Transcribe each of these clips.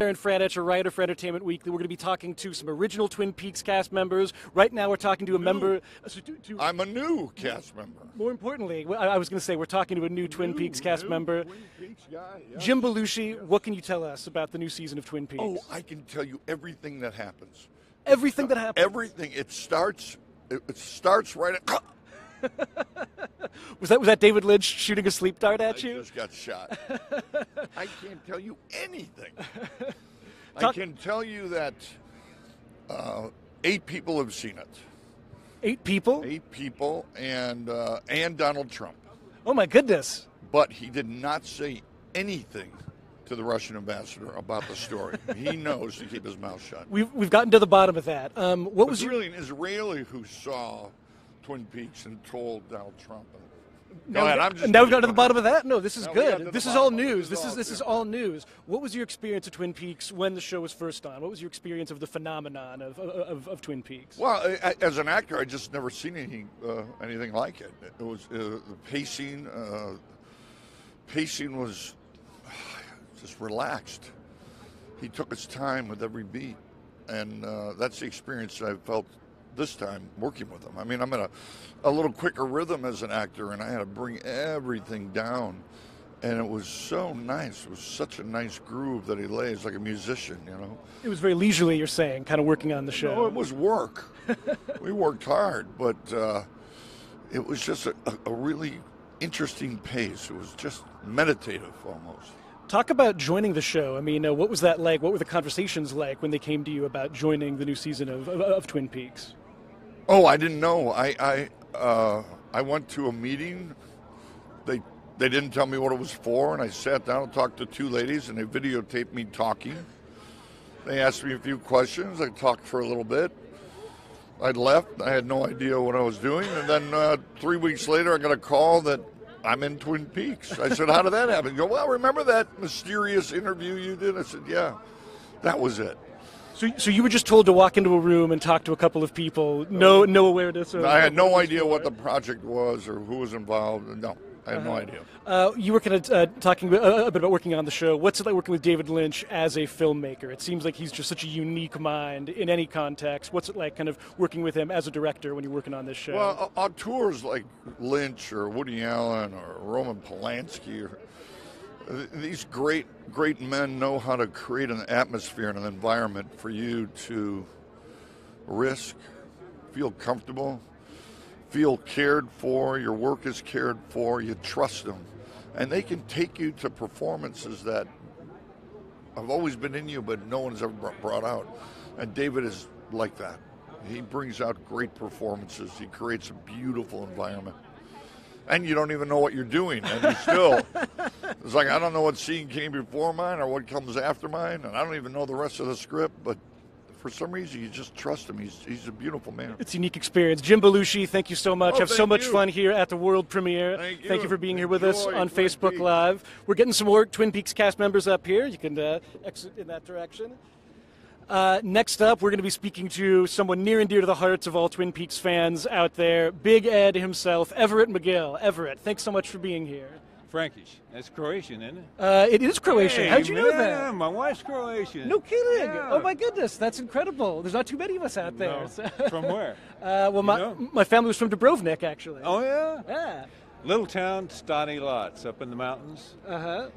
Aaron Franich, a writer for Entertainment Weekly. We're going to be talking to some original Twin Peaks cast members. Right now we're talking to a member... I'm a new cast member. More importantly, I was going to say we're talking to a new Twin Peaks cast member. Twin Peaks guy, yes. Jim Belushi, what can you tell us about the new season of Twin Peaks? Oh, I can tell you everything that happens. Everything that happens? Everything. It starts right at... Was that David Lynch shooting a sleep dart at you? I just got shot. I can't tell you anything. I can tell you that 8 people have seen it. 8 people? 8 people, and Donald Trump. Oh my goodness! But he did not say anything to the Russian ambassador about the story. He knows to keep his mouth shut. We've gotten to the bottom of that. What was really an Israeli who saw Twin Peaks and told Donald Trump? Now we've got to the bottom of that? No, this is good. This is all news. This is all news. What was your experience of Twin Peaks when the show was first on? What was your experience of the phenomenon of Twin Peaks? Well, as an actor, I just never seen anything like it. It was the pacing. Pacing was just relaxed. He took his time with every beat, and that's the experience I felt this time working with him. I mean, I'm in a little quicker rhythm as an actor, and I had to bring everything down, and it was so nice. It was such a nice groove that he lays like a musician, you know. It was very leisurely, you're saying, kind of working on the show. No, it was work. We worked hard, but it was just a really interesting pace. It was just meditative almost. Talk about joining the show. I mean, what was that like? What were the conversations like when they came to you about joining the new season of Twin Peaks? Oh, I didn't know. I went to a meeting. They didn't tell me what it was for, and I sat down and talked to 2 ladies, and they videotaped me talking. They asked me a few questions. I talked for a little bit. I left. I had no idea what I was doing, and then 3 weeks later, I got a call that I'm in Twin Peaks. I said, how did that happen? He goes, well, remember that mysterious interview you did? I said, yeah, that was it. So you were just told to walk into a room and talk to a couple of people, no awareness? I had no idea what the project was or who was involved. No, I had no idea. You were kind of talking a bit about working on the show. What's it like working with David Lynch as a filmmaker? It seems like he's just such a unique mind in any context. What's it like kind of working with him as a director when you're working on this show? Well, auteurs like Lynch or Woody Allen or Roman Polanski or these great men know how to create an atmosphere and an environment for you to risk, feel comfortable, feel cared for, your work is cared for, you trust them. And they can take you to performances that have always been in you but no one's ever brought out. And David is like that. He brings out great performances. He creates a beautiful environment. And you don't even know what you're doing, and you still, it's like, I don't know what scene came before mine or what comes after mine, and I don't even know the rest of the script, but for some reason, you just trust him. He's a beautiful man. It's a unique experience. Jim Belushi, thank you so much. Have so much fun here at the world premiere. Thank you for being here with us on Facebook Live. We're getting some more Twin Peaks cast members up here. You can exit in that direction. Next up, we're going to be speaking to someone near and dear to the hearts of all Twin Peaks fans out there, Big Ed himself, Everett McGill. Everett, thanks so much for being here. Frankish. That's Croatian, isn't it? It is Croatian. Hey, how'd you know that? Yeah, my wife's Croatian. No kidding. Yeah. Oh, my goodness. That's incredible. There's not too many of us out there. No. From where? Well, my family was from Dubrovnik, actually. Oh, yeah? Yeah. Little town, Stani Lots, up in the mountains. Uh-huh.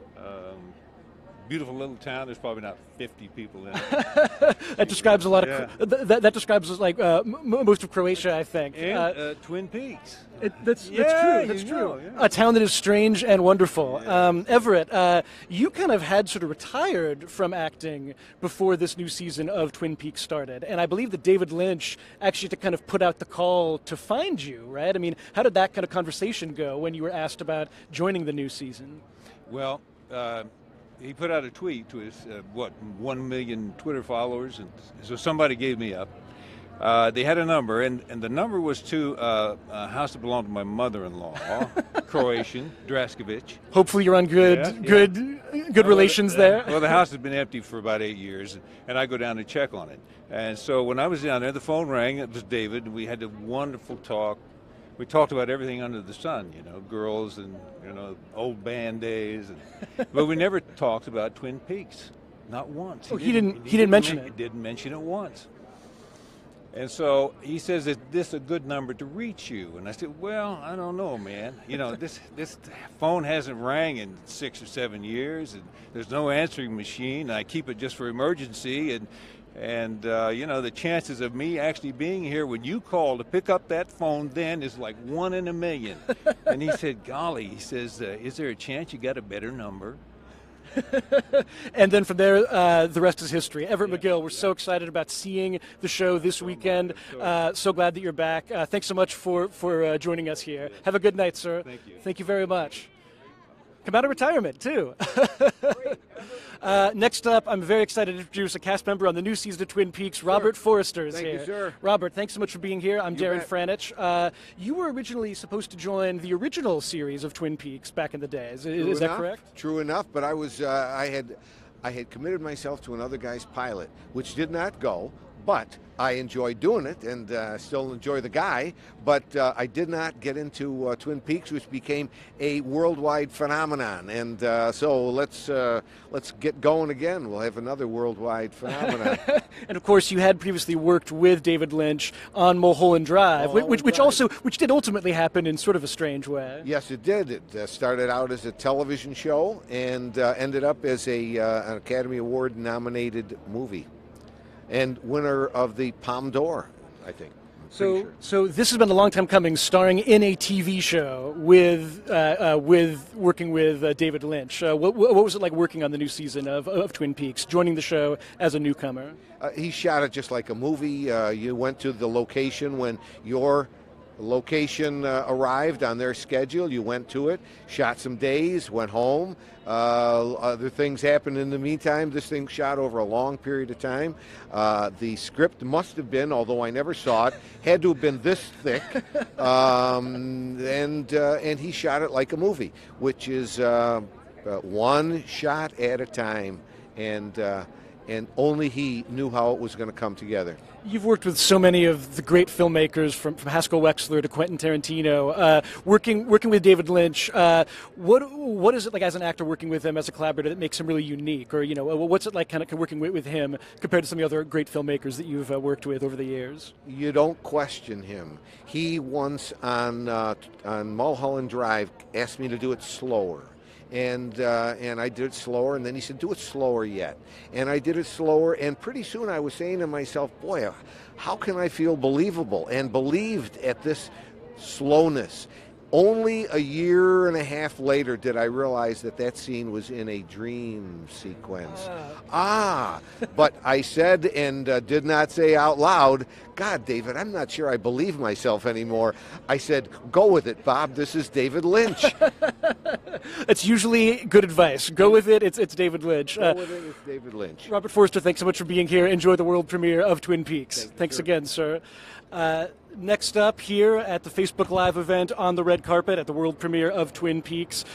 Beautiful little town. There's probably not 50 people in it. That describes a lot of. That describes like most of Croatia, I think. And Twin Peaks. That's true. That's true. A town that is strange and wonderful. Yeah. Everett, you kind of had sort of retired from acting before this new season of Twin Peaks started, and I believe that David Lynch actually had to kind of put out the call to find you, right? I mean, how did that kind of conversation go when you were asked about joining the new season? Well. He put out a tweet to his, 1 million Twitter followers, and so somebody gave me up. They had a number, and the number was to a house that belonged to my mother-in-law, Croatian, Draskovic. Hopefully you're on good relations there. Well, the house had been empty for about 8 years, and I go down to check on it. And so when I was down there, the phone rang. It was David, and we had a wonderful talk. We talked about everything under the sun, girls and, old band days. But we never talked about Twin Peaks. Not once. Oh, he didn't mention it. He didn't mention it once. And so he says, "Is this a good number to reach you?" And I said, "Well, I don't know, man. You know, this phone hasn't rang in 6 or 7 years, and there's no answering machine. I keep it just for emergency, and you know, the chances of me actually being here when you call to pick up that phone then is like 1 in a million." And he said, "Golly," he says, "is there a chance you got a better number?" And then from there, the rest is history. Everett McGill, we're so excited about seeing the show this weekend. So glad that you're back. Thanks so much for joining us here. Have a good night, sir. Thank you. Thank you very much. Come out of retirement, too. Next up, I'm very excited to introduce a cast member on the new season of Twin Peaks. Robert Forster is here. Thank you, sir. Robert, thanks so much for being here. I'm Dern bet. Franich. You were originally supposed to join the original series of Twin Peaks back in the day. Is that correct? True enough, but I was I had committed myself to another guy's pilot, which did not go. But I enjoy doing it and still enjoy the guy. But I did not get into Twin Peaks, which became a worldwide phenomenon. And so let's get going again. We'll have another worldwide phenomenon. And of course, you had previously worked with David Lynch on Mulholland Drive, which did ultimately happen in sort of a strange way. Yes, it did. It started out as a television show and ended up as an Academy Award nominated movie. And winner of the Palme d'Or, I think. So this has been a long time coming, starring in a TV show with working with David Lynch. What was it like working on the new season of Twin Peaks, joining the show as a newcomer? He shot it just like a movie. You went to the location when your location arrived on their schedule. You went to it, shot some days, went home. Other things happened in the meantime. This thing shot over a long period of time. The script must have been, although I never saw it, had to have been this thick. And he shot it like a movie, which is one shot at a time. And only he knew how it was going to come together. You've worked with so many of the great filmmakers, from Haskell Wexler to Quentin Tarantino. Working with David Lynch, what is it like as an actor working with him as a collaborator that makes him really unique? Or what's it like kind of working with him compared to some of the other great filmmakers that you've worked with over the years? You don't question him. He once on Mulholland Drive asked me to do it slower. And I did it slower, and then he said, "Do it slower yet." And I did it slower, and pretty soon I was saying to myself, boy, how can I feel believable? And believed at this slowness. Only a year and a half later did I realize that scene was in a dream sequence. But I said and did not say out loud, "God, David, I'm not sure I believe myself anymore." I said, "Go with it, Bob. This is David Lynch." That's usually good advice. Go with it. It's David Lynch. Go with it. It's David Lynch. Robert Forster, thanks so much for being here. Enjoy the world premiere of Twin Peaks. Thanks again, sir. Next up here at the Facebook Live event on the red carpet at the world premiere of Twin Peaks,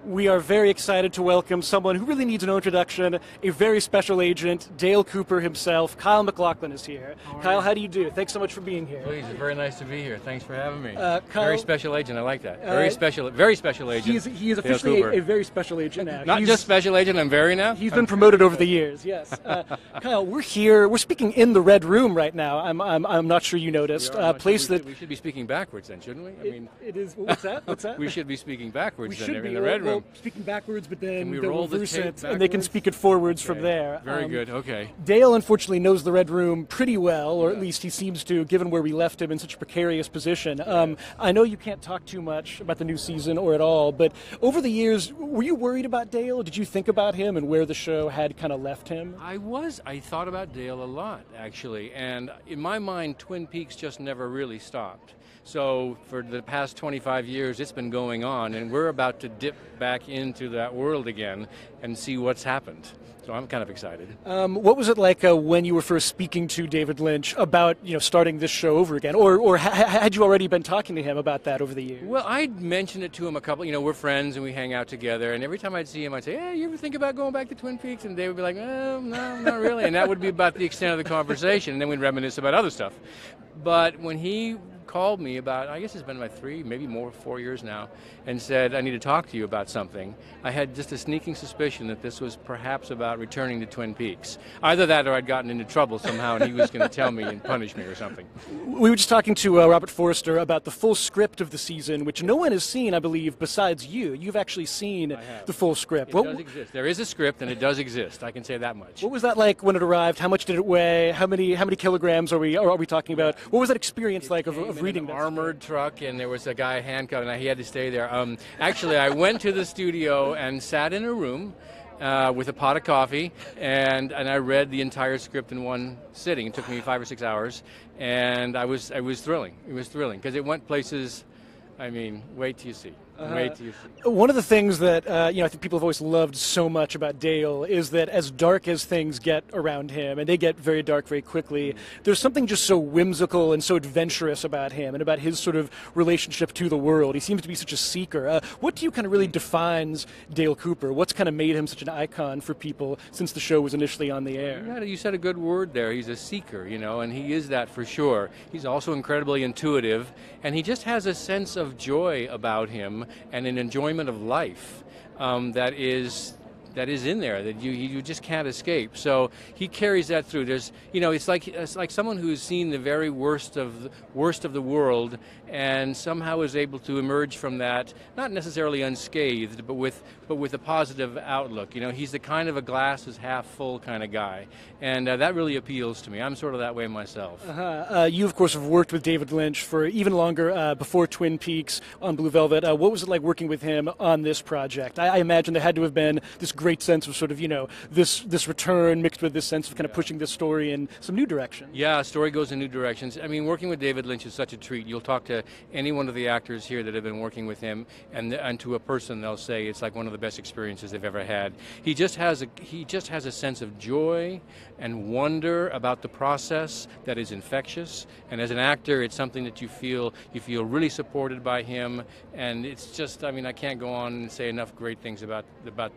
we are very excited to welcome someone who really needs no introduction, a very special agent, Dale Cooper himself. Kyle MacLachlan is here. Kyle, how do you do? Thanks so much for being here. Please, it's very nice to be here. Thanks for having me. Kyle, very special agent. I like that. Very special agent. He is officially a very special agent now. Not just special agent. I'm very now. He's been promoted over the years. Yes. Kyle, we're here. We're speaking in the red room right now. I'm not sure you noticed. We should be speaking backwards then, shouldn't we? It is. What's that? What's that? We should be speaking backwards then in the red red room. Speaking backwards, but then we they'll roll the reverse tape it, backwards? and they can speak it forwards from there. Very good. Okay. Dale, unfortunately, knows the Red Room pretty well, or at least he seems to, given where we left him in such a precarious position. I know you can't talk too much about the new season or at all, but over the years, were you worried about Dale? Did you think about him and where the show had kind of left him? I thought about Dale a lot, actually, and in my mind, Twin Peaks just never really stopped. So for the past 25 years, it's been going on, and we're about to dip back into that world again and see what's happened. So I'm kind of excited. What was it like when you were first speaking to David Lynch about starting this show over again, or had you already been talking to him about that over the years? Well, I'd mentioned it to him a couple. We're friends and we hang out together, and every time I'd see him, I'd say, "Hey, you ever think about going back to Twin Peaks?" And Dave would be like, "No, not really." And that would be about the extent of the conversation, and then we'd reminisce about other stuff. But when he called me about, I guess it's been about 3, maybe more, 4 years now, and said, I need to talk to you about something. I had just a sneaking suspicion that this was perhaps about returning to Twin Peaks. Either that or I'd gotten into trouble somehow and he was going to tell me and punish me or something. We were just talking to Robert Forster about the full script of the season, which no one has seen, I believe, besides you. You've actually seen the full script. It does exist. There is a script and it does exist. I can say that much. What was that like when it arrived? How much did it weigh? How many kilograms are we talking about? What was that experience like of reading an that? Armored truck, and there was a guy handcuffed, and he had to stay there. Actually, I went to the studio and sat in a room with a pot of coffee, and I read the entire script in one sitting. It took me 5 or 6 hours, and it was thrilling. It was thrilling because it went places. I mean, wait till you see. Wait till you see. One of the things that I think people have always loved so much about Dale is that as dark as things get around him, and they get very dark very quickly, there's something just so whimsical and so adventurous about him and about his sort of relationship to the world. He seems to be such a seeker. What do you kind of really defines Dale Cooper? What's kind of made him such an icon for people since the show was initially on the air? Yeah, you said a good word there. He's a seeker, and he is that for sure. He's also incredibly intuitive, and he just has a sense of joy about him and an enjoyment of life that is in there that you just can't escape. So he carries that through. There's it's like someone who's seen the very worst of the world and somehow is able to emerge from that not necessarily unscathed, but with a positive outlook. He's the kind of a glass is half full kind of guy, and that really appeals to me. I'm sort of that way myself. You of course have worked with David Lynch for even longer before Twin Peaks on Blue Velvet. What was it like working with him on this project? I imagine there had to have been this great sense of sort of this return mixed with this sense of kind of pushing this story in some new direction. Yeah, story goes in new directions. I mean, working with David Lynch is such a treat. You'll talk to any one of the actors here that have been working with him, and to a person they'll say it's like one of the best experiences they've ever had. He just has a sense of joy and wonder about the process that is infectious. And as an actor, it's something that you feel really supported by him. And it's just, I mean, I can't go on and say enough great things about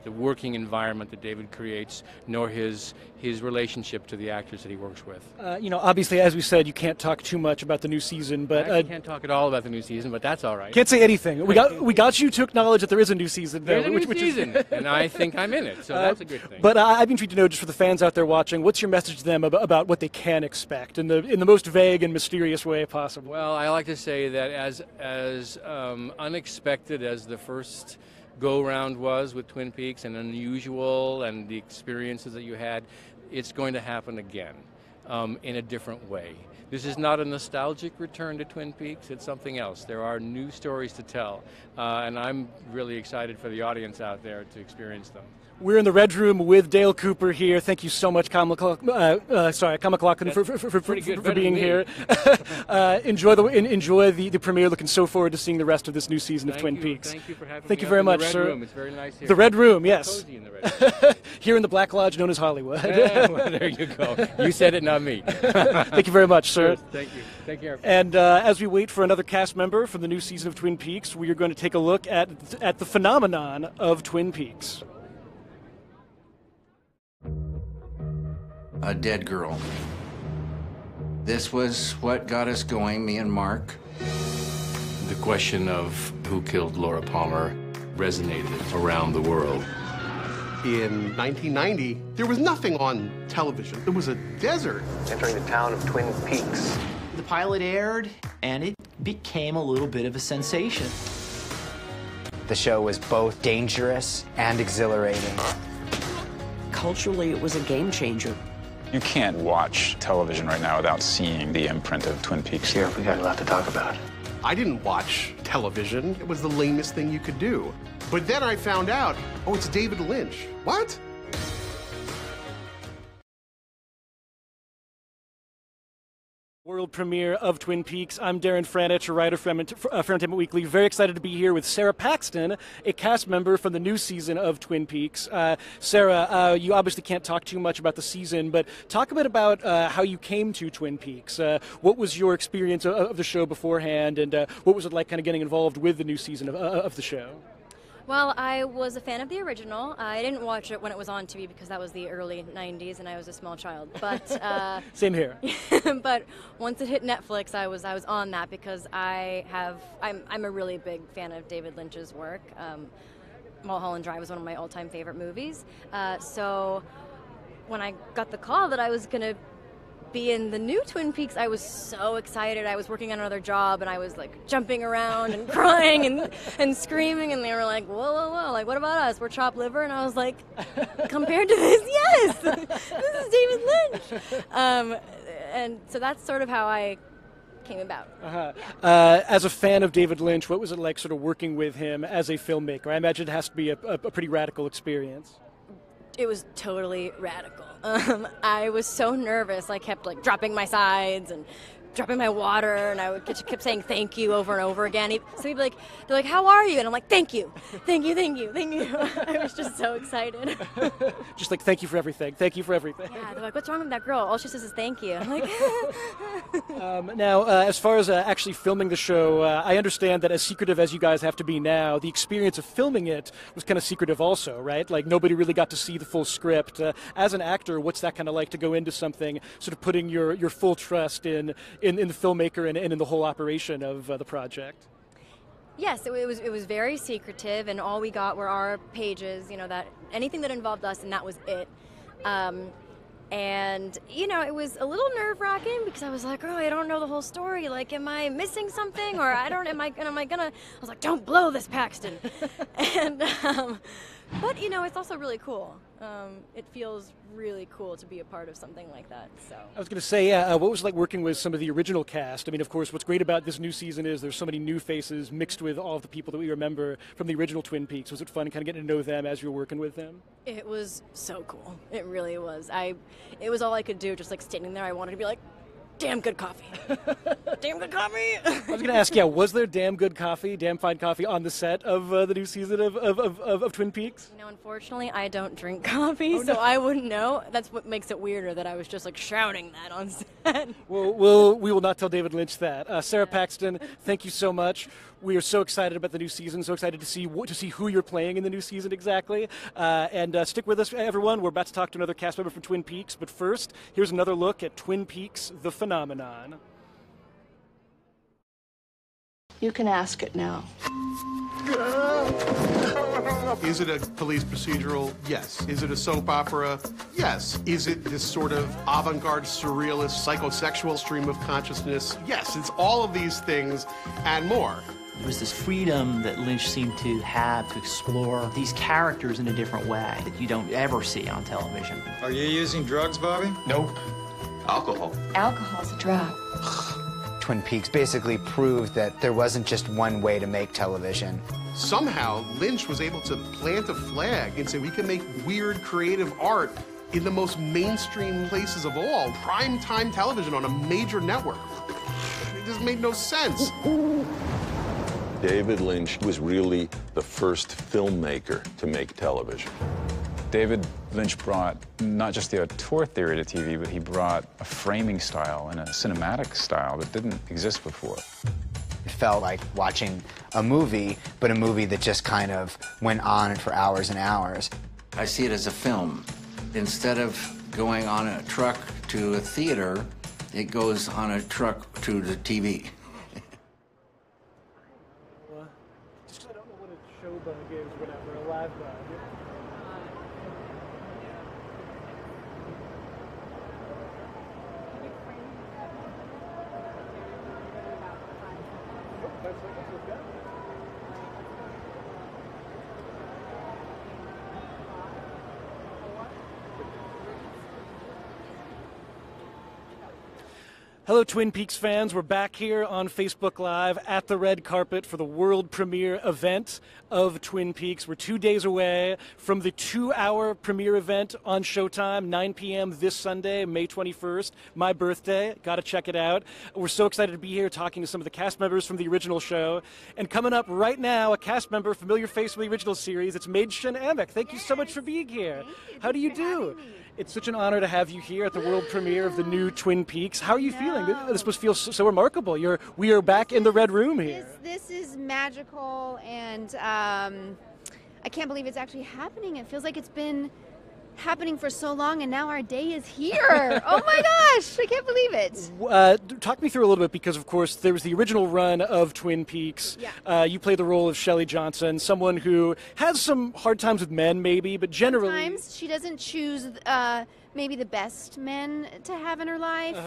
the working environment that David creates, nor his relationship to the actors that he works with. Obviously, as we said, you can't talk too much about the new season, but I can't talk at all about the new season, but that's all right. Can't say anything. We got you to acknowledge that there is a new season, though, There's a new season, and I think I'm in it, so that's a good thing. But I'd be intrigued to know, just for the fans out there watching, what's your message to them about what they can expect in the most vague and mysterious way possible? Well, I like to say that as unexpected as the first go-round was with Twin Peaks and unusual and the experiences that you had, it's going to happen again in a different way. This is not a nostalgic return to Twin Peaks. It's something else. There are new stories to tell, and I'm really excited for the audience out there to experience them. We're in the Red Room with Dale Cooper here. Thank you so much, Kyle MacLachlan, for being here. Enjoy the premiere. Looking so forward to seeing the rest of this new season of Twin Peaks. Thank you for having me. Thank you very much, sir. It's very nice here. The Red Room, yes. Cozy in the Red Room. Here in the Black Lodge, known as Hollywood. Yeah, well, there you go. You said it, not me. Thank you very much, sir. Thank you. Take care. And as we wait for another cast member from the new season of Twin Peaks, we are going to take a look at the phenomenon of Twin Peaks. A dead girl. This was what got us going, me and Mark. The question of who killed Laura Palmer resonated around the world. In 1990, there was nothing on television. It was a desert. Entering the town of Twin Peaks. The pilot aired, and it became a little bit of a sensation. The show was both dangerous and exhilarating. Culturally, it was a game changer. You can't watch television right now without seeing the imprint of Twin Peaks. Here, we got a lot to talk about. I didn't watch television. It was the lamest thing you could do. But then I found out, oh, it's David Lynch. What? World premiere of Twin Peaks. I'm Darren Franich, a writer for Entertainment Weekly. Very excited to be here with Sara Paxton, a cast member from the new season of Twin Peaks. Sara, you obviously can't talk too much about the season, but talk a bit about how you came to Twin Peaks. What was your experience of the show beforehand, and what was it like kind of getting involved with the new season of the show? Well, I was a fan of the original. I didn't watch it when it was on TV because that was the early 90s and I was a small child. But Same here. But once it hit Netflix, I was on that because I'm a really big fan of David Lynch's work. Mulholland Drive was one of my all-time favorite movies. So when I got the call that I was going to be in the new Twin Peaks, I was so excited. I was working on another job and I was like jumping around and crying and screaming, and they were like, whoa, like, what about us? We're chopped liver. And I was like, compared to this, yes, this is David Lynch. And so that's sort of how I came about. As a fan of David Lynch, what was it like sort of working with him as a filmmaker? I imagine it has to be a pretty radical experience. It was totally radical. I was so nervous. I kept like dropping my sides and dropping my water, and I kept saying thank you over and over again. So he'd be like, they're like, how are you? And I'm like, thank you, thank you, thank you, thank you. I was just so excited. Just like, thank you for everything, thank you for everything. Yeah, they're like, what's wrong with that girl? All she says is thank you. I'm like, now, as far as actually filming the show, I understand that as secretive as you guys have to be now, the experience of filming it was kind of secretive also, right? Like, nobody really got to see the full script. As an actor, what's that kind of like to go into something, sort of putting your full trust in the filmmaker and in the whole operation of the project? Yes, it was very secretive, and all we got were our pages, that anything that involved us, and that was it. And, it was a little nerve-wracking because I was like, oh, I don't know the whole story. Like, am I missing something? Or am I gonna, I was like, don't blow this, Paxton. And, but, it's also really cool. It feels really cool to be a part of something like that. So I was going to say, what was it like working with some of the original cast? I mean, of course, what's great about this new season is there's so many new faces mixed with all of the people that we remember from the original Twin Peaks. Was it fun kind of getting to know them as you were working with them? It was so cool. It really was. It was all I could do, just like standing there. I wanted to be like, damn good coffee. Damn good coffee. I was going to ask, was there damn good coffee, damn fine coffee on the set of the new season of Twin Peaks? Unfortunately, I don't drink coffee, so I wouldn't know. That's what makes it weirder that I was just like shouting that on set. Well, we will not tell David Lynch that. Sara Paxton, thank you so much. We are so excited about the new season, so excited to see who you're playing in the new season exactly. And stick with us, everyone. We're about to talk to another cast member from Twin Peaks, but first, here's another look at Twin Peaks: The Phenomenon. You can ask it now. Is it a police procedural? Yes. Is it a soap opera? Yes. Is it this sort of avant-garde, surrealist, psychosexual stream of consciousness? Yes. It's all of these things and more. It was this freedom that Lynch seemed to have to explore these characters in a different way that you don't ever see on television. Are you using drugs, Bobby? Nope. Alcohol. Alcohol's a drug. Twin Peaks basically proved that there wasn't just one way to make television. Somehow, Lynch was able to plant a flag and say we can make weird, creative art in the most mainstream places of all, primetime television on a major network. It just made no sense. David Lynch was really the first filmmaker to make television. David Lynch brought not just the auteur theory to TV, but he brought a framing style and a cinematic style that didn't exist before. It felt like watching a movie, but a movie that just kind of went on for hours and hours. I see it as a film. Instead of going on a truck to a theater, it goes on a truck to the TV. Just I don't know what a show bug is, whatever, a live bug. Hello, Twin Peaks fans. We're back here on Facebook Live at the red carpet for the world premiere event of Twin Peaks. We're 2 days away from the 2-hour premiere event on Showtime, 9 p.m. this Sunday, May 21st, my birthday. Got to check it out. We're so excited to be here talking to some of the cast members from the original show. And coming up right now, a cast member, familiar face from the original series. It's Mädchen Amick. Thank you so much for being here. How do you do? It's such an honor to have you here at the world premiere of the new Twin Peaks. How are you feeling? This must feel so remarkable. We are back in the red room here. This is magical, and I can't believe it's actually happening. It feels like it's been happening for so long, and now our day is here. Oh my gosh, I can't believe it. Talk me through a little bit, because of course there was the original run of Twin Peaks. Yeah. You played the role of Shelley Johnson, someone who has some hard times with men maybe, but generally... Sometimes she doesn't choose maybe the best men to have in her life,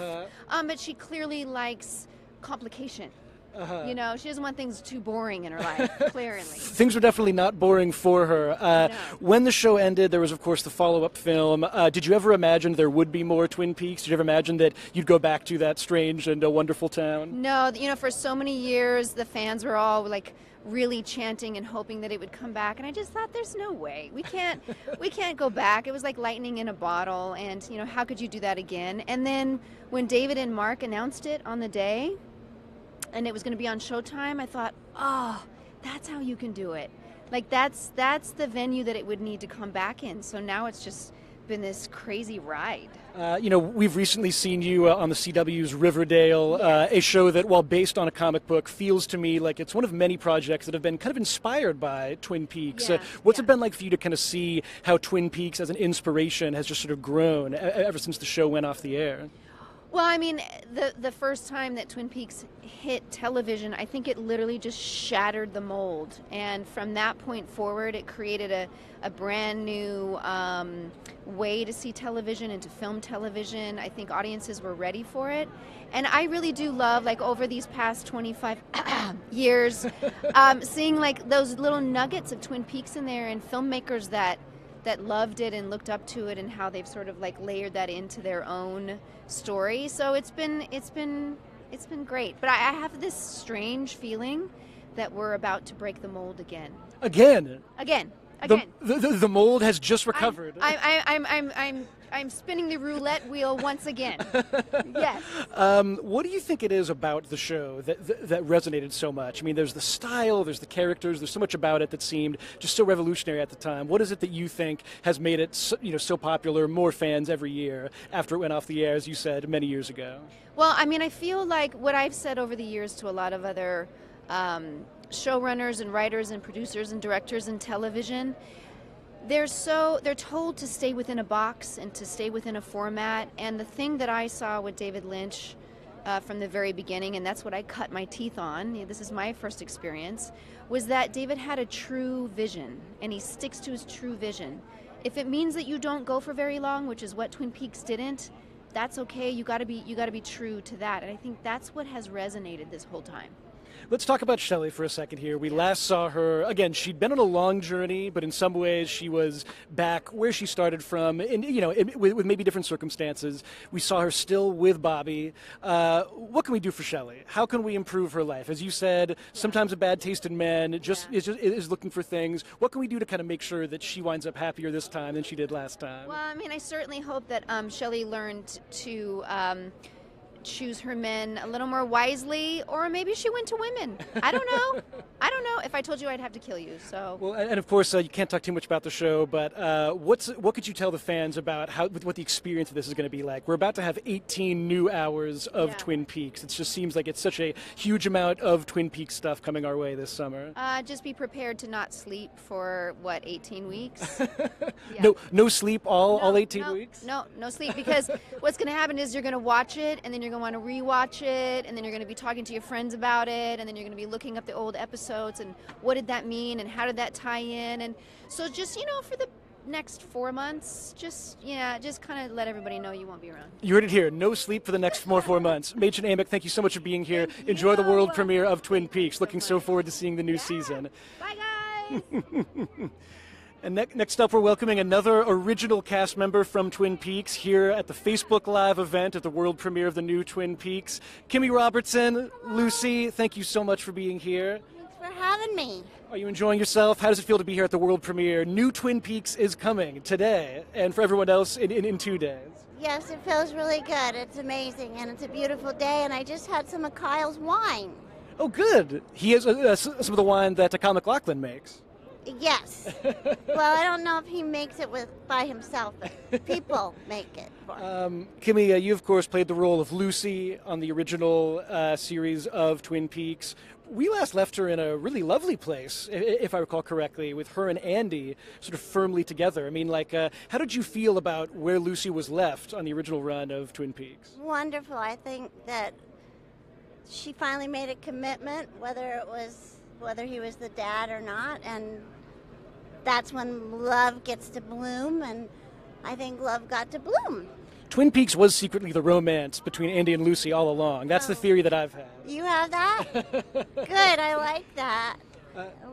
but she clearly likes complication. You know, she doesn't want things too boring in her life, clearly. Things were definitely not boring for her. No. When the show ended, there was, of course, the follow-up film. Did you ever imagine there would be more Twin Peaks? Did you ever imagine that you'd go back to that strange and wonderful town? No, you know, for so many years, the fans were all like really chanting and hoping that it would come back, and I just thought, there's no way. We can't go back. It was like lightning in a bottle, and, you know, how could you do that again? And then when David and Mark announced it on the day, and it was going to be on Showtime, I thought, oh, that's how you can do it. Like, that's the venue that it would need to come back in. So now it's just been this crazy ride. You know, we've recently seen you on the CW's Riverdale, a show that, while based on a comic book, feels to me like it's one of many projects that have been kind of inspired by Twin Peaks. What's it been like for you to kind of see how Twin Peaks as an inspiration has just sort of grown ever since the show went off the air? Well, I mean, the first time that Twin Peaks hit television, I think it literally just shattered the mold. And from that point forward, it created a brand new way to see television and to film television. I think audiences were ready for it. And I really do love, like, over these past 25 years, seeing, like, those little nuggets of Twin Peaks in there, and filmmakers that loved it and looked up to it, and how they've sort of like layered that into their own story. So it's been great. But I have this strange feeling that we're about to break the mold again. Again. The mold has just recovered. I'm spinning the roulette wheel once again. Yes. What do you think it is about the show that resonated so much? I mean, there's the style, there's the characters, there's so much about it that seemed just so revolutionary at the time. What is it that you think has made it so popular, more fans every year after it went off the air, as you said, many years ago? Well, I mean, I feel like what I've said over the years to a lot of other showrunners and writers and producers and directors in television, they're told to stay within a box and to stay within a format. And the thing that I saw with David Lynch from the very beginning, and that's what I cut my teeth on, this is my first experience, was that David had a true vision, and he sticks to his true vision. If it means that you don't go for very long, which is what Twin Peaks didn't, that's okay. You got to be true to that. And I think that's what has resonated this whole time. Let's talk about Shelley for a second here. We last saw her, again, she'd been on a long journey, but in some ways she was back where she started from, and, with maybe different circumstances. We saw her still with Bobby. What can we do for Shelley? How can we improve her life? As you said, sometimes a bad taste in men is looking for things. What can we do to kind of make sure that she winds up happier this time than she did last time? Well, I mean, I certainly hope that Shelley learned to choose her men a little more wisely, or maybe she went to women. I don't know. If I told you, I'd have to kill you. So. Well, and of course, you can't talk too much about the show, but what could you tell the fans about what the experience of this is going to be like? We're about to have 18 new hours of Twin Peaks. It just seems like it's such a huge amount of Twin Peaks stuff coming our way this summer. Just be prepared to not sleep for 18 weeks. No sleep all 18 weeks. No sleep, because what's going to happen is you're going to watch it, and then you're going to want to rewatch it, and then you're going to be talking to your friends about it, and then you're going to be looking up the old episodes and what did that mean and how did that tie in. And so just for the next 4 months, just kind of let everybody know you won't be around. You heard it here. No sleep for the next 4 months. Mädchen, Amick, thank you so much for being here. Enjoy the world premiere of Twin Peaks. Looking so forward to seeing the new season. Bye, guys. And next up, we're welcoming another original cast member from Twin Peaks here at the Facebook Live event at the world premiere of the new Twin Peaks. Kimmy Robertson, Lucy, thank you so much for being here. Thanks for having me. Are you enjoying yourself? How does it feel to be here at the world premiere? New Twin Peaks is coming today, and for everyone else in 2 days. Yes, it feels really good. It's amazing, and it's a beautiful day, and I just had some of Kyle's wine. Oh, good. He has some of the wine that Kyle MacLachlan makes. Yes. Well, I don't know if he makes it by himself, but people make it for him. Kimmy, you of course played the role of Lucy on the original series of Twin Peaks. we last left her in a really lovely place, if I recall correctly, with her and Andy sort of firmly together. I mean, like, how did you feel about where Lucy was left on the original run of Twin Peaks? Wonderful. I think that she finally made a commitment, whether he was the dad or not, and that's when love gets to bloom, and I think love got to bloom. Twin Peaks was secretly the romance between Andy and Lucy all along. That's the theory that I've had. You have that? Good, I like that.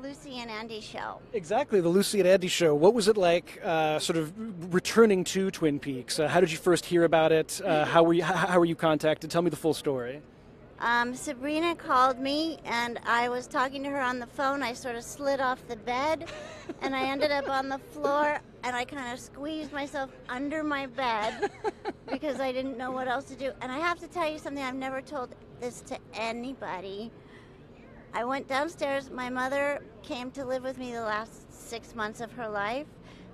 Lucy and Andy show. Exactly, the Lucy and Andy show. What was it like sort of returning to Twin Peaks? How did you first hear about it? How were you contacted? Tell me the full story. Sabrina called me, and I was talking to her on the phone. I sort of slid off the bed, and I ended up on the floor, and I kind of squeezed myself under my bed because I didn't know what else to do. And I have to tell you something, I've never told this to anybody. I went downstairs. My mother came to live with me the last 6 months of her life,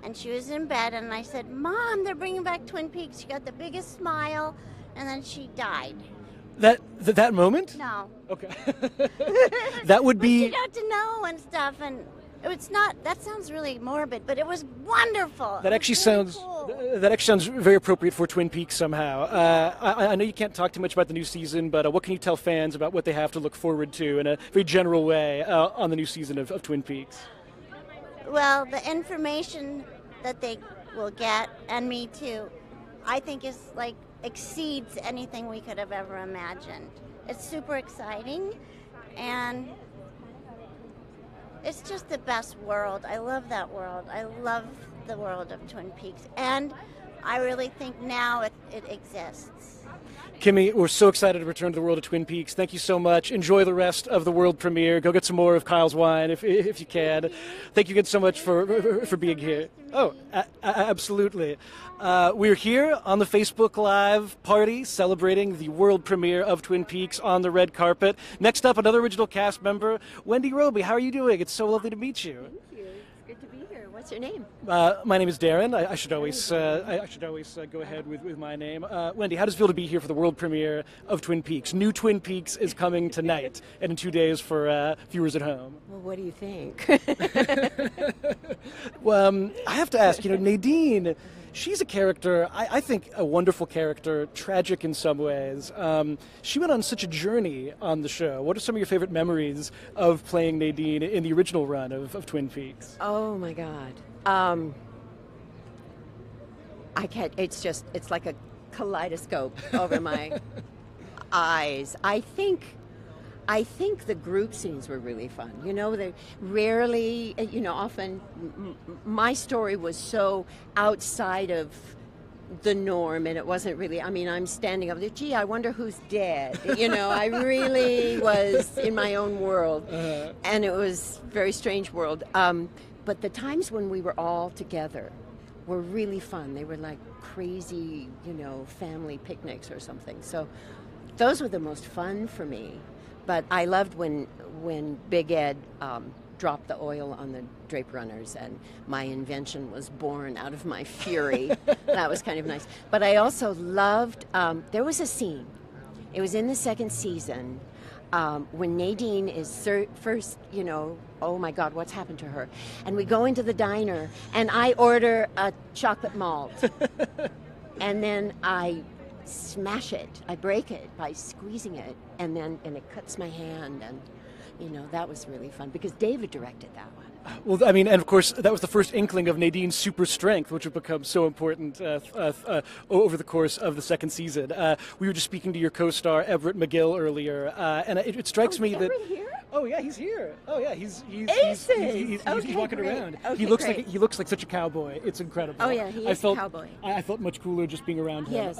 and she was in bed, and I said, Mom, they're bringing back Twin Peaks. She got the biggest smile, and then she died. That moment? No. Okay. That would be. But she got to know and stuff, and it's not. That sounds really morbid, but it was wonderful. That actually sounds. Cool. That actually sounds very appropriate for Twin Peaks somehow. I know you can't talk too much about the new season, but what can you tell fans about what they have to look forward to in a very general way on the new season of Twin Peaks? Well, the information that they will get, and me too, I think is like exceeds anything we could have ever imagined. It's super exciting, and it's just the best world. I love that world. I love the world of Twin Peaks, and I really think now it exists. Kimmy, we're so excited to return to the world of Twin Peaks. Thank you so much. Enjoy the rest of the world premiere. Go get some more of Kyle's wine if you can. Thank you again so much for being here. Oh, absolutely. We're here on the Facebook Live party celebrating the world premiere of Twin Peaks on the red carpet. Next up, another original cast member, Wendy Robie. How are you doing? It's so lovely to meet you. Thank you. It's good to be here. What's your name? My name is Dern. I should always go ahead with my name. Wendy, how does it feel to be here for the world premiere of Twin Peaks? New Twin Peaks is coming tonight and in 2 days for viewers at home. Well, what do you think? Well, I have to ask, Nadine, she's a character, I think a wonderful character, tragic in some ways. She went on such a journey on the show. What are some of your favorite memories of playing Nadine in the original run of Twin Peaks? Oh my God. I can't, it's like a kaleidoscope over my eyes. I think the group scenes were really fun. They rarely, often my story was so outside of the norm, and it wasn't really, I'm standing up there, gee, I wonder who's dead. I really was in my own world, and it was a very strange world. But the times when we were all together were really fun. They were like crazy, family picnics or something. So those were the most fun for me. But I loved when Big Ed dropped the oil on the drape runners, and my invention was born out of my fury. That was kind of nice. But I also loved, there was a scene, it was in the second season, when Nadine is first, oh my God, what's happened to her? And we go into the diner, and I order a chocolate malt. And then I smash it, I break it by squeezing it, and it cuts my hand, and that was really fun because David directed that one. Well, and of course, that was the first inkling of Nadine's super strength, which would become so important over the course of the second season. We were just speaking to your co-star Everett McGill earlier, and it strikes me that. Here? Oh yeah, he's here. Oh yeah, he's walking around. Okay, he looks like such a cowboy. It's incredible. Oh yeah, he is a cowboy. I felt much cooler just being around him. Yes,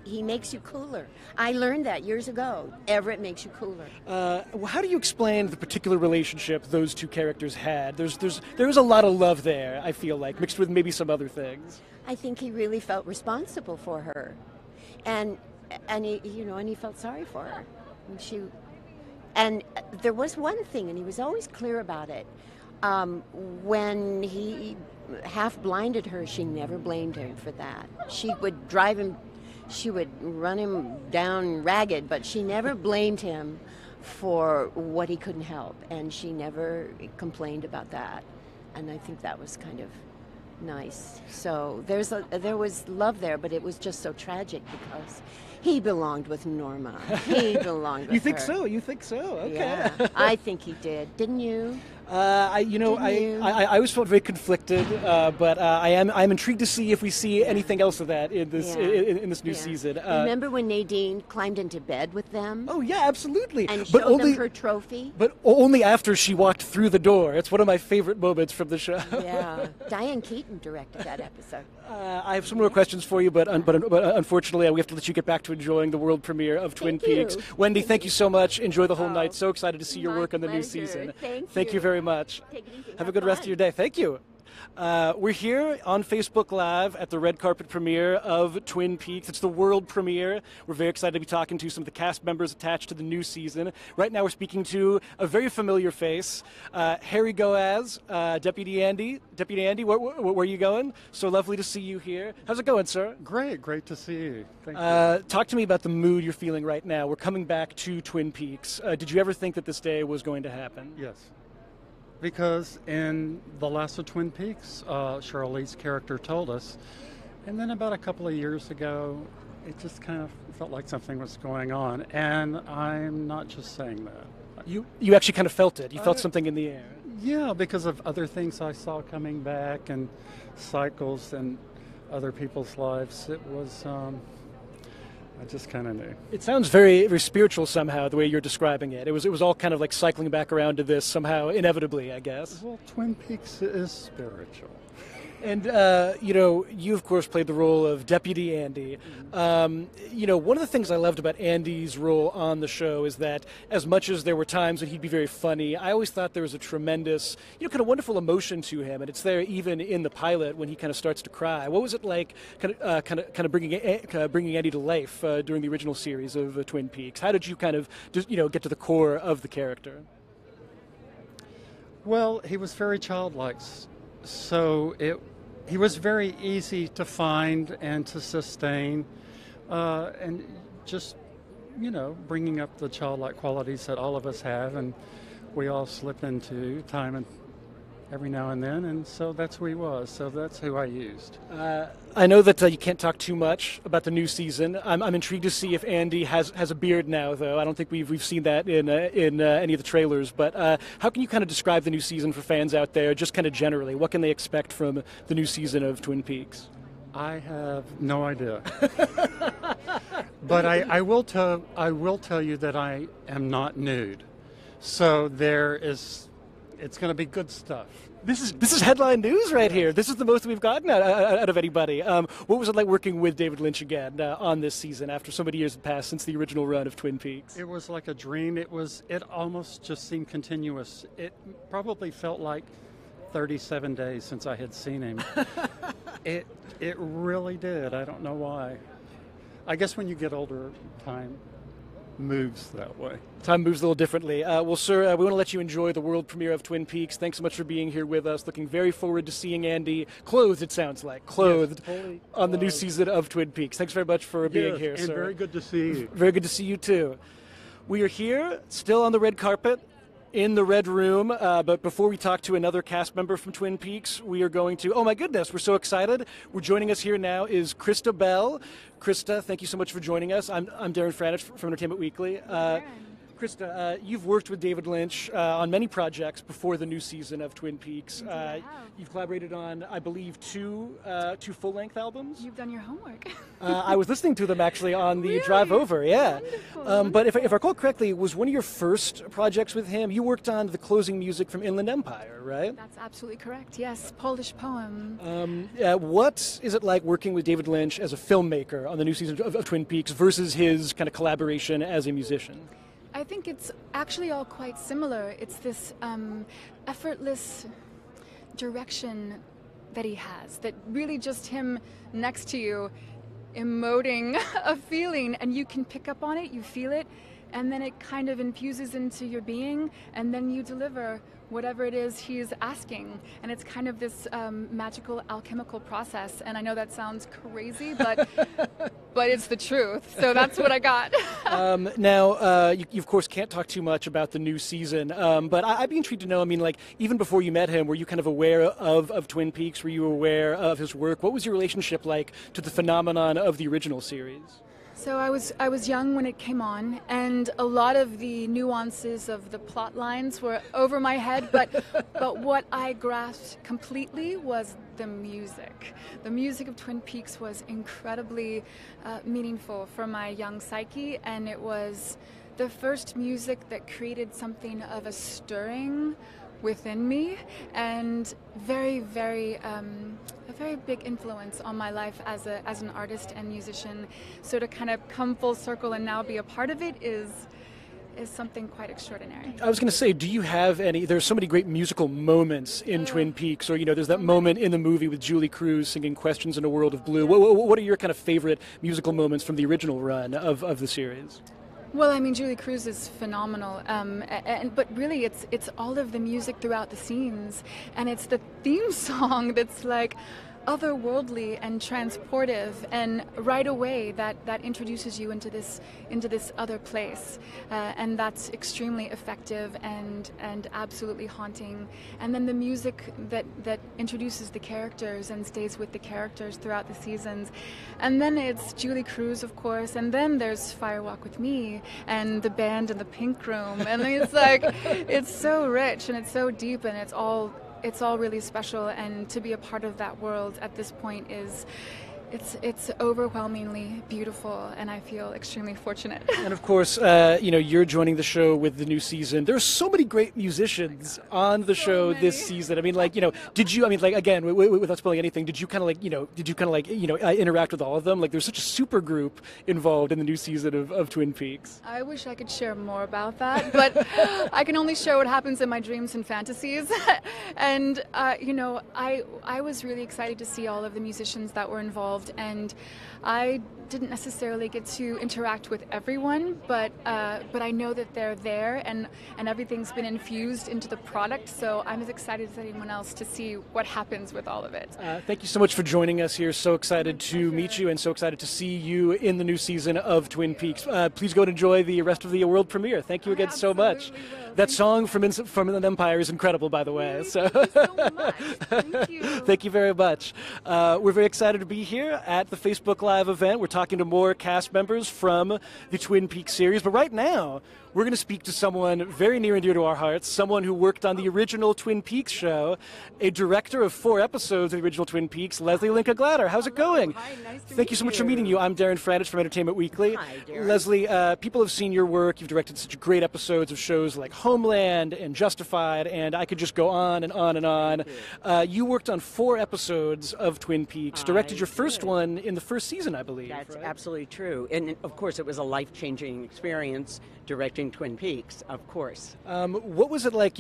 he makes you cooler. I learned that years ago. Everett makes you cooler. How do you explain the particular relationship those two characters had? There was a lot of love there, I feel like, mixed with maybe some other things. I think he really felt responsible for her, and he felt sorry for her. And there was one thing, and he was always clear about it. When he half blinded her, she never blamed him for that. She would run him down ragged, but she never blamed him for what he couldn't help, and she never complained about that, and I think that was kind of nice. So there was love there, but it was just so tragic because he belonged with Norma. He belonged with You think her. so? You think so? Okay. Yeah, I think he did. Didn't you? I always felt very conflicted, but I'm intrigued to see if we see anything else of that in this in this new season. Remember when Nadine climbed into bed with them? Oh yeah, absolutely. And But showed only them her trophy. But only after she walked through the door. It's one of my favorite moments from the show. Yeah, Diane Keaton directed that episode. I have some more questions for you, but unfortunately, we have to let you get back to enjoying the world premiere of Twin Peaks. Wendy, thank you so much. Enjoy the whole night. So excited to see your work on the new season. Thank you very much. Have a good rest of your day. Thank you. We're here on Facebook Live at the red carpet premiere of Twin Peaks. It's the world premiere. We're very excited to be talking to some of the cast members attached to the new season. Right now we're speaking to a very familiar face, Harry Goaz, Deputy Andy. Deputy Andy, where are you going? So lovely to see you here. How's it going, sir? Great to see you. Thank you. Talk to me about the mood you're feeling right now. We're coming back to Twin Peaks. Did you ever think that this day was going to happen? Yes. Because in the last of Twin Peaks, Shirley's character told us, and then about a couple of years ago, it just kind of felt like something was going on, and I'm not just saying that. You actually kind of felt it. You felt something in the air. Yeah, because of other things I saw coming back and cycles and other people's lives. It was, I just kind of knew. It sounds very, very spiritual somehow, the way you're describing it. It was all kind of like cycling back around to this somehow, inevitably, I guess. Well, Twin Peaks is spiritual. And, you, of course, played the role of Deputy Andy. One of the things I loved about Andy's role on the show is that as much as there were times when he'd be very funny, I always thought there was a tremendous, kind of wonderful emotion to him. And it's there even in the pilot when he kind of starts to cry. What was it like kind of bringing Andy to life during the original series of Twin Peaks? How did you kind of, get to the core of the character? Well, he was very childlike. So he was very easy to find and to sustain, and just, bringing up the childlike qualities that all of us have, and we all slip into time and every now and then, and so that's who he was. So that's who I used. I know that you can't talk too much about the new season. I'm intrigued to see if Andy has a beard now, though. I don't think we've seen that in any of the trailers. But how can you kind of describe the new season for fans out there, just kind of generally? What can they expect from the new season of Twin Peaks? I have no idea. But I will tell you that I am not nude. So it's going to be good stuff. This is headline news right here. This is the most we've gotten out of anybody. What was it like working with David Lynch again on this season after so many years had passed since the original run of Twin Peaks? It was like a dream. It almost just seemed continuous. It probably felt like 37 days since I had seen him. It really did. I don't know why. I guess when you get older, time moves that way. Time moves a little differently. Well, sir, we want to let you enjoy the world premiere of Twin Peaks. Thanks so much for being here with us. Looking very forward to seeing Andy clothed, it sounds like, on the new season of Twin Peaks. Thanks very much for being here, and sir. Very good to see you. Very good to see you, too. We are here, still on the red carpet, in the red room, but before we talk to another cast member from Twin Peaks, we are going to, oh my goodness, we're so excited. Joining us here now is Chrysta Bell. Chrysta, thank you so much for joining us. I'm Dern from Entertainment Weekly. Chrysta, you've worked with David Lynch on many projects before the new season of Twin Peaks. You've collaborated on, I believe, two full-length albums. You've done your homework. I was listening to them actually on the drive over. Yeah, but if I recall correctly, it was one of your first projects with him. You worked on the closing music from Inland Empire, right? That's absolutely correct. Yes, Polish poem. What is it like working with David Lynch as a filmmaker on the new season of Twin Peaks versus his kind of collaboration as a musician? I think it's actually all quite similar. It's this effortless direction that he has, that really just him next to you emoting a feeling, and you can pick up on it, you feel it, and then it kind of infuses into your being, and then you deliver whatever it is he's asking. And it's kind of this magical alchemical process. And I know that sounds crazy, but but it's the truth. So that's what I got. Now, you of course can't talk too much about the new season, but I'd be intrigued to know, I mean, like, even before you met him, were you kind of aware of Twin Peaks? Were you aware of his work? What was your relationship like to the phenomenon of the original series? So I was young when it came on, and a lot of the nuances of the plot lines were over my head, but what I grasped completely was the music. The music of Twin Peaks was incredibly meaningful for my young psyche, and it was the first music that created something of a stirring within me, and a very big influence on my life as an artist and musician. So to kind of come full circle and now be a part of it is something quite extraordinary. I was going to say, do you have any? There's so many great musical moments in Twin Peaks, or there's that moment in the movie with Julie Cruz singing "Questions in a World of Blue." What are your kind of favorite musical moments from the original run of the series? Well, I mean, Julie Cruz is phenomenal, but really it's all of the music throughout the scenes, and it's the theme song that's like otherworldly and transportive, and right away that introduces you into this other place, and that's extremely effective and absolutely haunting. And then the music that introduces the characters and stays with the characters throughout the seasons. And then it's Julie Cruz, of course, and then there's Fire Walk with Me and the band in the Pink Room, and it's like it's so rich and it's so deep, and it's all really special, and to be a part of that world at this point it's overwhelmingly beautiful, and I feel extremely fortunate. And of course, you're joining the show with the new season. There's so many great musicians on the show this season. I mean, did you? I mean, again, without spoiling anything, did you kind of interact with all of them? Like, there's such a super group involved in the new season of Twin Peaks. I wish I could share more about that, but I can only share what happens in my dreams and fantasies. And I was really excited to see all of the musicians that were involved. And I didn't necessarily get to interact with everyone, but I know that they're there, and everything's been infused into the product, so I'm as excited as anyone else to see what happens with all of it. Thank you so much for joining us here. So excited to meet you, and so excited to see you in the new season of Twin Peaks. Please go and enjoy the rest of the world premiere. Thank you again so much. That song from the Empire is incredible, by the way. So much. Thank you. Thank you very much. We're very excited to be here at the Facebook Live event. We're talking to more cast members from the Twin Peaks series. But right now, we're going to speak to someone very near and dear to our hearts, someone who worked on the original Twin Peaks show, a director of 4 episodes of the original Twin Peaks, Lesli Linka Glatter. How's it going? Hi, nice to Thank you so much for meeting you. I'm Dern from Entertainment Weekly. Hi, Dern. Lesli, people have seen your work. You've directed such great episodes of shows like Homeland and Justified, and I could just go on and on and on. You worked on 4 episodes of Twin Peaks, directed your first one in the first season, I believe. That's absolutely true. And of course, it was a life-changing experience directing Twin Peaks, of course. What was it like?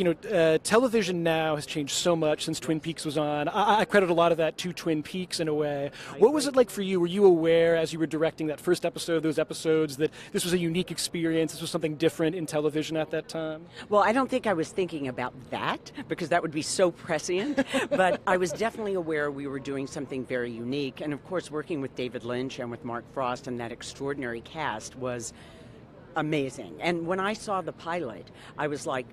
Television now has changed so much since Twin Peaks was on. I credit a lot of that to Twin Peaks in a way. What was it like for you? Were you aware as you were directing that first episode, those episodes, that this was a unique experience, this was something different in television at that time? Well, I don't think I was thinking about that, because that would be so prescient, but I was definitely aware we were doing something very unique. And of course, working with David Lynch and with Mark Frost and that extraordinary cast was amazing. And when I saw the pilot, I was like,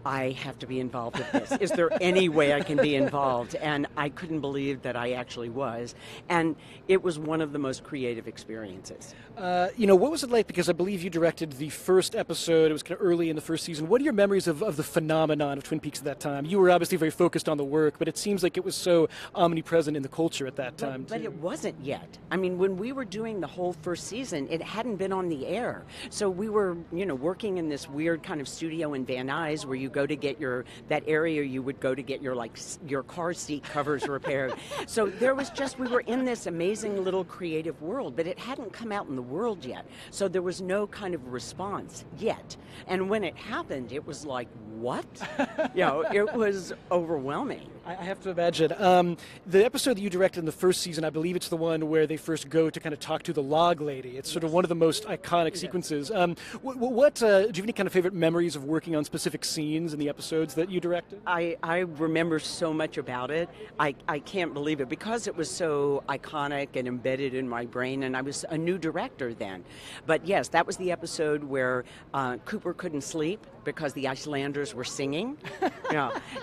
I have to be involved with this. Is there any way I can be involved? And I couldn't believe that I actually was. And it was one of the most creative experiences. What was it like? Because I believe you directed the first episode. It was kind of early in the first season. What are your memories of the phenomenon of Twin Peaks at that time? You were obviously very focused on the work, but it seems like it was so omnipresent in the culture at that time, But it wasn't yet. I mean, when we were doing the whole first season, it hadn't been on the air. So we were, working in this weird kind of studio in Van Nuys where you go to get that area you would go to get your car seat covers repaired. So we were in this amazing little creative world, but it hadn't come out in the world yet. So there was no kind of response yet. And when it happened, it was like, what? It was overwhelming. I have to imagine. The episode that you directed in the first season, I believe it's the one where they first go to kind of talk to the log lady. It's sort of one of the most iconic sequences. What do you have any kind of favorite memories of working on specific scenes in the episodes that you directed? I remember so much about it. I can't believe it because it was so iconic and embedded in my brain, and I was a new director then. But yes, that was the episode where Cooper couldn't sleep because the Icelanders were singing.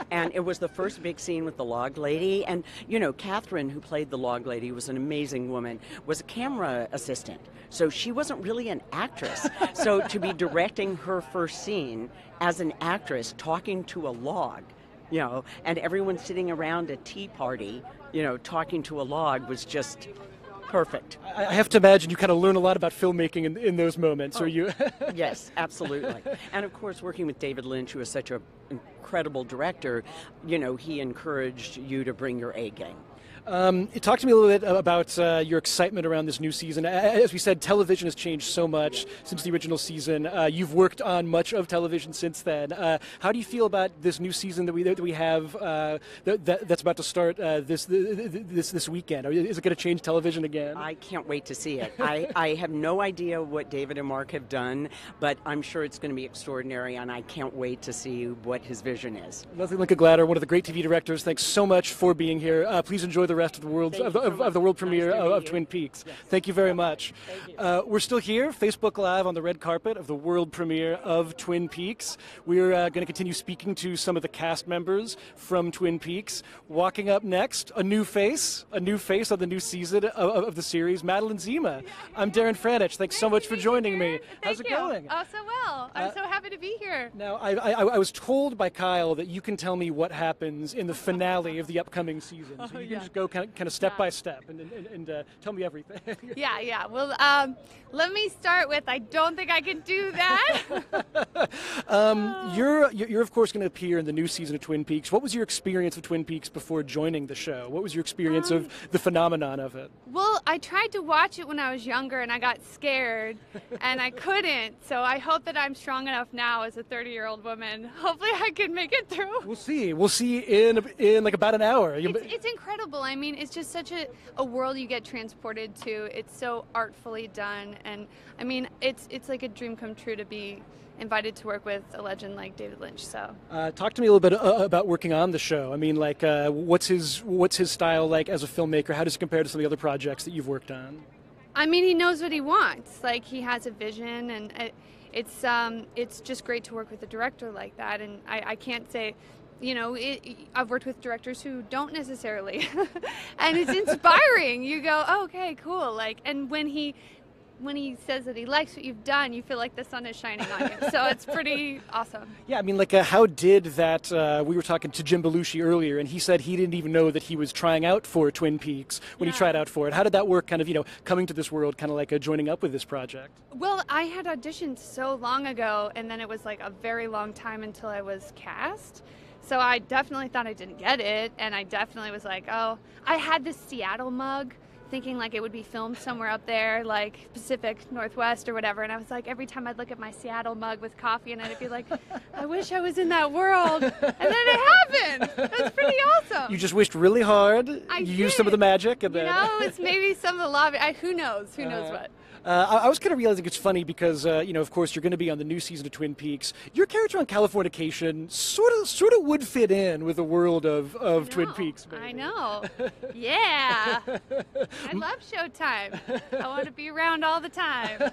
And it was the first big scene with the log lady. And, you know, Catherine, who played the log lady, was an amazing woman, was a camera assistant. So she wasn't really an actress. So to be directing her first scene as an actress talking to a log, you know, and everyone sitting around a tea party, you know, talking to a log was just perfect. I have to imagine you kind of learn a lot about filmmaking in those moments. Are you? Yes, absolutely. And of course, working with David Lynch, who is such an incredible director, you know, he encouraged you to bring your A game. Talk to me a little bit about your excitement around this new season. As we said, television has changed so much since the original season. You've worked on much of television since then. How do you feel about this new season that we have that's about to start this weekend? Is it going to change television again? I can't wait to see it. I have no idea what David and Mark have done, but I'm sure it's going to be extraordinary, and I can't wait to see what his vision is. Lesli, Linka, Glatter, one of the great TV directors. Thanks so much for being here. Please enjoy the rest of the world premiere of Twin Peaks. Yes. Thank you very much. We're still here, Facebook Live on the red carpet of the world premiere of Twin Peaks. We're going to continue speaking to some of the cast members from Twin Peaks. Walking up next, a new face on the new season of the series, Madeline Zima. I'm Dern. Thanks so much for joining me. How's it going? Oh, so well. I'm so happy to be here. Now, I was told by Kyle that you can tell me what happens in the finale of the upcoming season. So you can just go kind of step by step and tell me everything. Yeah. Well, let me start with, I don't think I can do that. You're of course going to appear in the new season of Twin Peaks. What was your experience of Twin Peaks before joining the show? What was your experience of the phenomenon of it? Well, I tried to watch it when I was younger and I got scared and I couldn't. So I hope that I'm strong enough now as a 30-year-old woman. Hopefully I can make it through. We'll see in like about an hour. It's incredible. I mean, it's just such a world you get transported to. It's so artfully done, and I mean, it's like a dream come true to be invited to work with a legend like David Lynch. So, talk to me a little bit about working on the show. I mean, like, what's his style like as a filmmaker? How does it compare to some of the other projects that you've worked on? I mean, he knows what he wants. Like, he has a vision, and it's just great to work with a director like that. And I can't say. You know, I've worked with directors who don't necessarily, and it's inspiring. You go, oh, okay, cool. Like, and when he says that he likes what you've done, you feel like the sun is shining on you. So it's pretty awesome. Yeah, I mean, like, how did that? We were talking to Jim Belushi earlier, and he said he didn't even know that he was trying out for Twin Peaks when he tried out for it. How did that work? Kind of, coming to this world, kind of like joining up with this project. Well, I had auditioned so long ago, and then it was like a very long time until I was cast. So I definitely thought I didn't get it, and I definitely was like, oh, I had this Seattle mug, thinking like it would be filmed somewhere up there, like Pacific Northwest or whatever, and I was like, every time I'd look at my Seattle mug with coffee, and I'd be like, I wish I was in that world, and then it happened. It was pretty awesome. You just wished really hard. You used some of the magic, and then it's maybe some of the lobby. Who knows? Who knows what? I was kind of realizing it's funny because, of course, you're going to be on the new season of Twin Peaks. Your character on Californication sort of would fit in with the world of Twin Peaks. Maybe. I know. Yeah. I love Showtime. I want to be around all the time.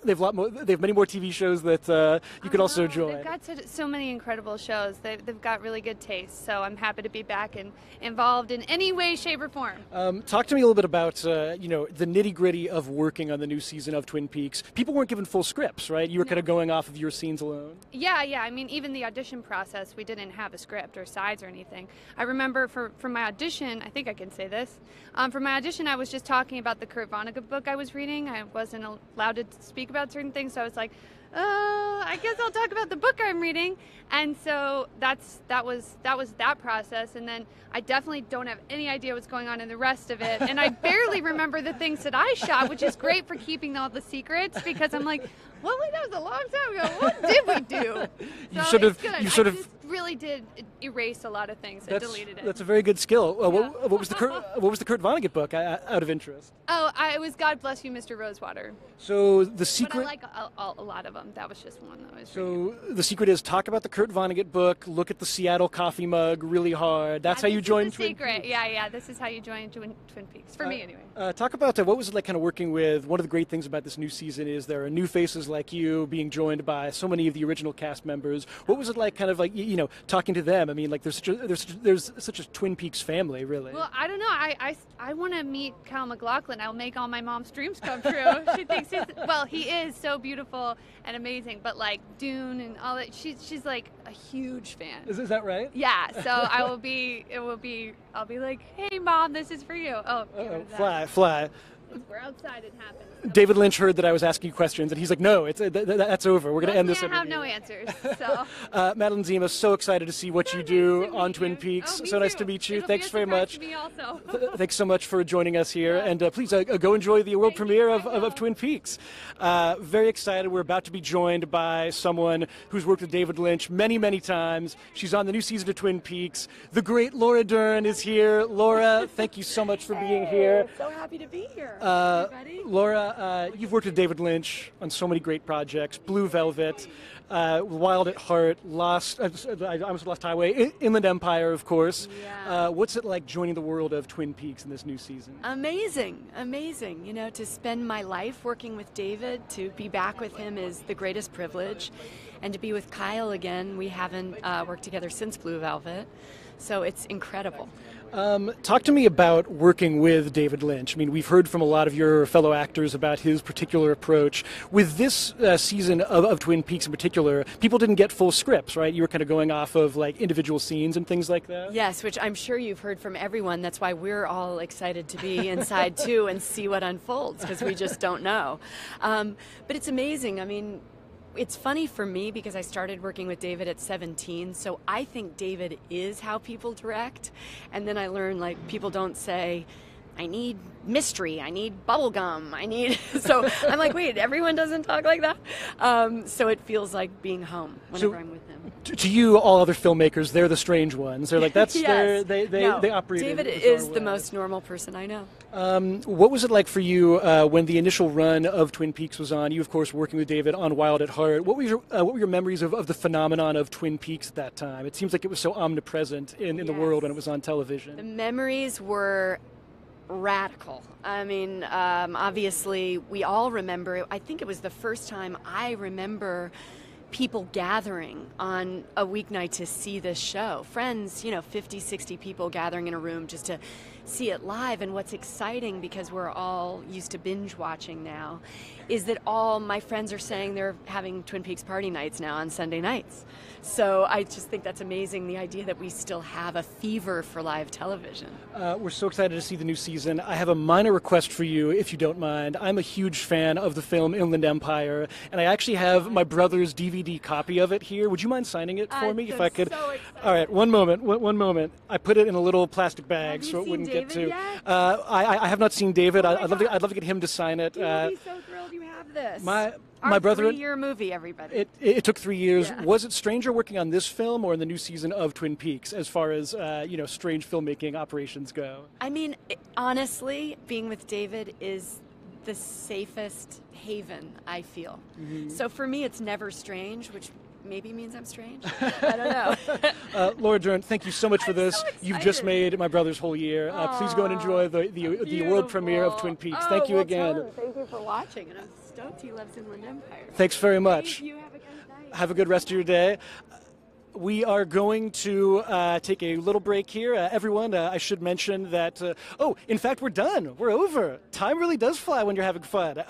They have many more TV shows that you could also join. They've got so many incredible shows. They've got really good taste. So I'm happy to be back and involved in any way, shape, or form. Talk to me a little bit about the nitty-gritty of working on the new season of Twin Peaks. People weren't given full scripts, right? You were kind of going off of your scenes alone. Yeah. I mean, even the audition process, we didn't have a script or sides or anything. I remember for my audition, I think I can say this. For my audition, I was just talking about the Kurt Vonnegut book I was reading. I wasn't allowed to speak about certain things, so I was like, I guess I'll talk about the book I'm reading. And so that was that process. And then I definitely don't have any idea what's going on in the rest of it. And I barely remember the things that I shot, which is great for keeping all the secrets, because I'm like, well, that was a long time ago. What did we do? You sort of really did erase a lot of things. I deleted it. That's a very good skill. What was the Kurt Vonnegut book, out of interest? Oh, it was God Bless You, Mr. Rosewater. So the secret. But I like a lot of them. That was just one that was. So the secret is talk about the Kurt Vonnegut book. Look at the Seattle coffee mug really hard. That's how you join Twin secret. Peaks. Yeah. This is how you join Twin Peaks. For me, anyway. Talk about what was it like, kind of working with. One of the great things about this new season is there are new faces like you being joined by so many of the original cast members. What was it like, kind of like talking to them? I mean, like there's such a Twin Peaks family, really. Well, I don't know. I want to meet Kyle MacLachlan. I'll make all my mom's dreams come true. She thinks he is so beautiful and amazing, but like Dune and all that, she's like a huge fan. Is that right? Yeah. So I'll be like, hey mom, this is for you. Oh, fly. We're outside. It happens. David Lynch heard that I was asking you questions, and he's like, "No, that's over. We're going to end this." I have no answers. So, Madeline, Zima, so excited to see what you do on Twin Peaks. So nice to meet you. Thanks very much. To me also. Thanks so much for joining us here, and please go enjoy the world premiere of Twin Peaks. Very excited. We're about to be joined by someone who's worked with David Lynch many times. She's on the new season of Twin Peaks. The great Laura Dern is here. Laura, thank you so much for being here. So happy to be here. Laura, you've worked with David Lynch on so many great projects: Blue Velvet, Wild at Heart, I almost lost Highway, Inland Empire, of course. Yeah. What's it like joining the world of Twin Peaks in this new season? Amazing. To spend my life working with David, to be back with him is the greatest privilege, and to be with Kyle again. We haven't worked together since Blue Velvet, so it's incredible. Talk to me about working with David Lynch. I mean, we've heard from a lot of your fellow actors about his particular approach. With this season of Twin Peaks in particular, people didn't get full scripts, right? You were kind of going off of like individual scenes and things like that? Yes, which I'm sure you've heard from everyone. That's why we're all excited to be inside too and see what unfolds, because we just don't know. But it's amazing. I mean, it's funny for me because I started working with David at 17, so I think David is how people direct. And then I learned, like, people don't say, I need mystery, I need bubblegum, so I'm like, wait, everyone doesn't talk like that? So it feels like being home whenever I'm with him. To you, all other filmmakers, they're the strange ones. They're like, that's yes. they operate. David is the most normal person I know. What was it like for you when the initial run of Twin Peaks was on? You, of course, working with David on Wild at Heart. What were your memories of the phenomenon of Twin Peaks at that time? It seems like it was so omnipresent in the world when it was on television. The memories were radical. I mean, obviously, we all remember it. I think it was the first time I remember people gathering on a weeknight to see this show. Friends, 50, 60 people gathering in a room just to see it live. And what's exciting, because we're all used to binge watching now, is that all my friends are saying they're having Twin Peaks party nights now on Sunday nights. So I just think that's amazing, the idea that we still have a fever for live television. We're so excited to see the new season. I have a minor request for you, if you don't mind. I'm a huge fan of the film Inland Empire, and I actually have my brother's DVD copy of it here. Would you mind signing it for me, if I could? So all right, one moment. I put it in a little plastic bag so it wouldn't David get to. Yet? I have not seen David. I'd love to get him to sign it. He will be so thrilled you have this. My brother. 3-year movie, everybody. It took 3 years. Yeah. Was it stranger working on this film or in the new season of Twin Peaks, as far as strange filmmaking operations go? I mean, honestly, being with David is the safest haven, I feel. Mm-hmm. So for me, it's never strange, which maybe means I'm strange. I don't know. Laura Dern, thank you so much for this. You've just made my brother's whole year. Please go and enjoy the world premiere of Twin Peaks. Thank you again. Thank you for watching, and I'm stoked he loves Inland Empire. Thanks very much. Thank you. Have a good night. Have a good rest of your day. We are going to take a little break here. Everyone, I should mention that, in fact, we're done. We're over. Time really does fly when you're having fun.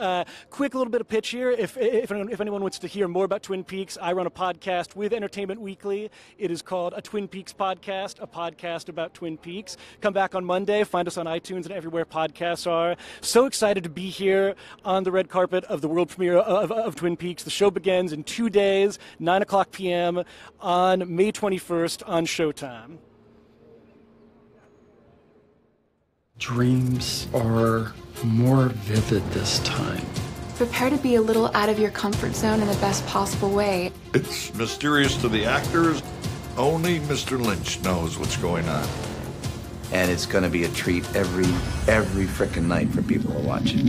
Quick little bit of pitch here. If anyone wants to hear more about Twin Peaks, I run a podcast with Entertainment Weekly. It is called A Twin Peaks Podcast, a podcast about Twin Peaks. Come back on Monday. Find us on iTunes and everywhere podcasts are. So excited to be here on the red carpet of the world premiere of Twin Peaks. The show begins in 2 days, 9:00 p.m. on May 21st on Showtime. Dreams are more vivid this time. Prepare to be a little out of your comfort zone in the best possible way. It's mysterious to the actors, Only Mr. Lynch knows what's going on. And it's going to be a treat every frickin' night for people to watch it.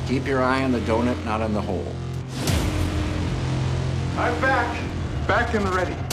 Keep your eye on the donut, not on the hole. I'm back and ready.